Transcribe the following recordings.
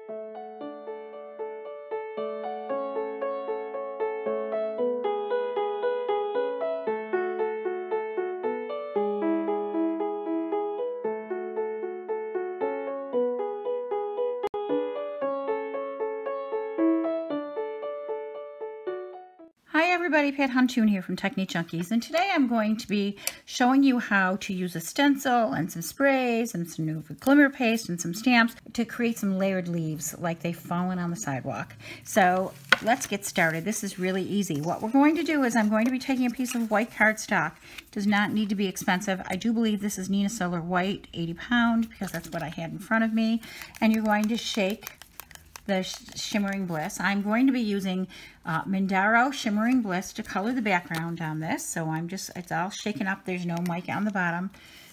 Hi everybody, Pat Huntoon here from Technique Junkies, and today I'm going to be showing you how to use a stencil and some sprays and some Nuvo Glimmer paste and some stamps to create some layered leaves like they've fallen on the sidewalk. So let's get started. This is really easy. What we're going to do is I'm going to be taking a piece of white cardstock. It does not need to be expensive. I do believe this is Nina Solar White, 80 pound, because that's what I had in front of me. And you're going to shake the Shimmering Bliss. I'm going to be using Mindaro Shimmering Bliss to color the background on this. So it's all shaken up. There's no mica on the bottom.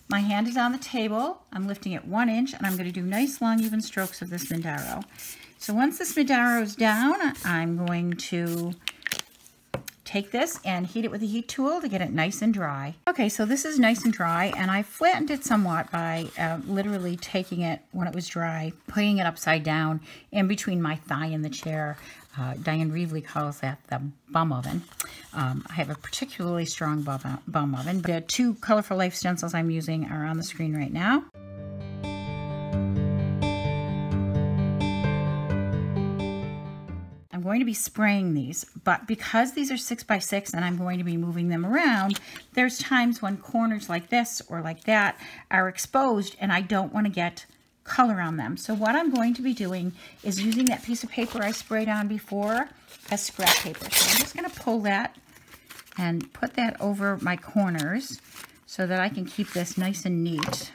My hand is on the table. I'm lifting it 1 inch, and I'm going to do nice long even strokes of this Mindaro. So once this Mindaro is down, I'm going to take this and heat it with a heat tool to get it nice and dry. Okay, so this is nice and dry, and I flattened it somewhat by literally taking it when it was dry, putting it upside down in between my thigh and the chair. Diane Reevely calls that the bum oven. I have a particularly strong bum oven. The two Colorful Life stencils I'm using are on the screen right now. I'm going to be spraying these, but because these are 6x6 and I'm going to be moving them around, there's times when corners like this or like that are exposed and I don't want to get color on them. So what I'm going to be doing is using that piece of paper I sprayed on before as scrap paper. So I'm just going to pull that and put that over my corners so that I can keep this nice and neat.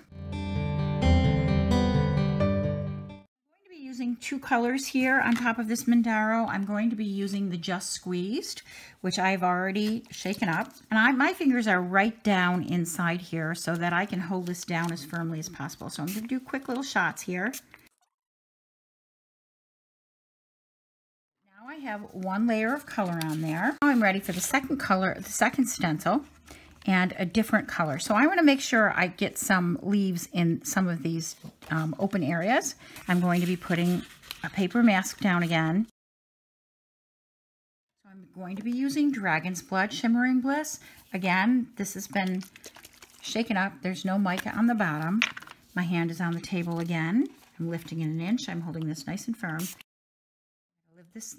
Two colors here on top of this Mindaro. I'm going to be using the Just Squeezed, which I've already shaken up, and my fingers are right down inside here so that I can hold this down as firmly as possible. So I'm going to do quick little shots here. Now I have one layer of color on there. Now I'm ready for the second color, the second stencil, and a different color. So I want to make sure I get some leaves in some of these open areas. I'm going to be putting a paper mask down again. So I'm going to be using Dragon's Blood Shimmering Bliss. Again, this has been shaken up. There's no mica on the bottom. My hand is on the table again. I'm lifting it 1 inch. I'm holding this nice and firm.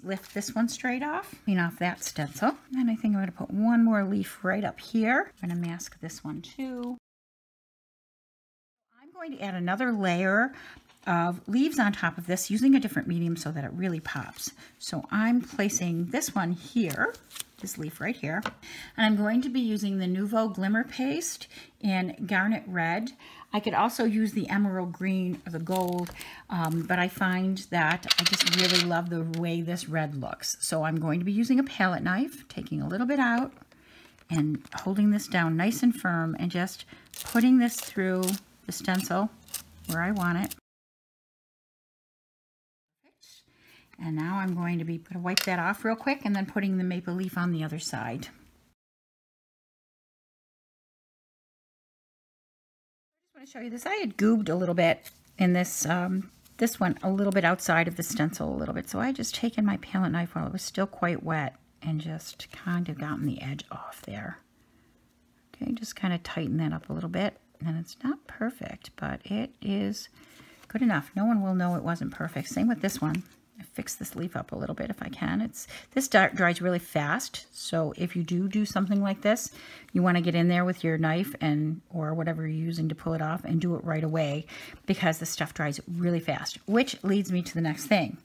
Lift this one straight off, clean off that stencil, and I think I'm going to put one more leaf right up here. I'm going to mask this one too. I'm going to add another layer of leaves on top of this using a different medium so that it really pops. So I'm placing this one here, this leaf right here, and I'm going to be using the Nuvo Glimmer paste in Garnet Red. I could also use the emerald green or the gold, but I find that I just really love the way this red looks. So I'm going to be using a palette knife, taking a little bit out and holding this down nice and firm and just putting this through the stencil where I want it. And now I'm going to be wipe that off real quick and then putting the maple leaf on the other side. I want to show you this. I had goobed a little bit in this this one a little bit outside of the stencil a little bit, so I just taken my palette knife while it was still quite wet and just kind of gotten the edge off there. Okay, just kind of tighten that up a little bit, and it's not perfect, but it is good enough. No one will know it wasn't perfect. Same with this one. I fix this leaf up a little bit if I can. This dries really fast, so if you do something like this, you want to get in there with your knife or whatever you're using to pull it off and do it right away, because the stuff dries really fast, which leads me to the next thing.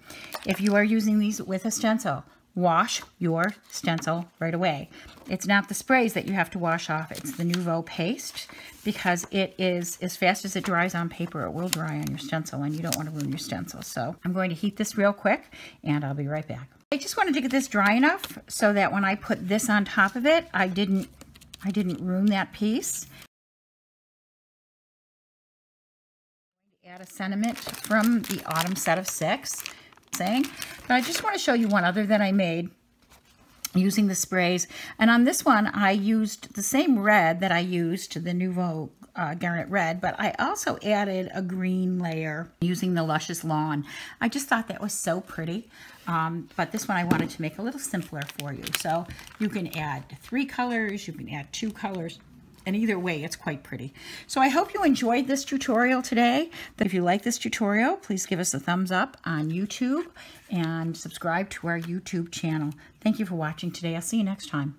If you are using these with a stencil, wash your stencil right away. It's not the sprays that you have to wash off, it's the Nuvo paste, because it is, as fast as it dries on paper, it will dry on your stencil, and you don't want to ruin your stencil. So I'm going to heat this real quick, and I'll be right back. I just wanted to get this dry enough so that when I put this on top of it, I didn't ruin that piece. I'm going to add a sentiment from the Autumn set of 6. But I just want to show you one other that I made using the sprays, and on this one I used the same red that I used to the Nuvo garnet red, but I also added a green layer using the Luscious Lawn. I just thought that was so pretty, but this one I wanted to make a little simpler for you. So you can add 3 colors, you can add 2 colors, and either way, it's quite pretty. So I hope you enjoyed this tutorial today. If you like this tutorial, please give us a thumbs up on YouTube and subscribe to our YouTube channel. Thank you for watching today. I'll see you next time.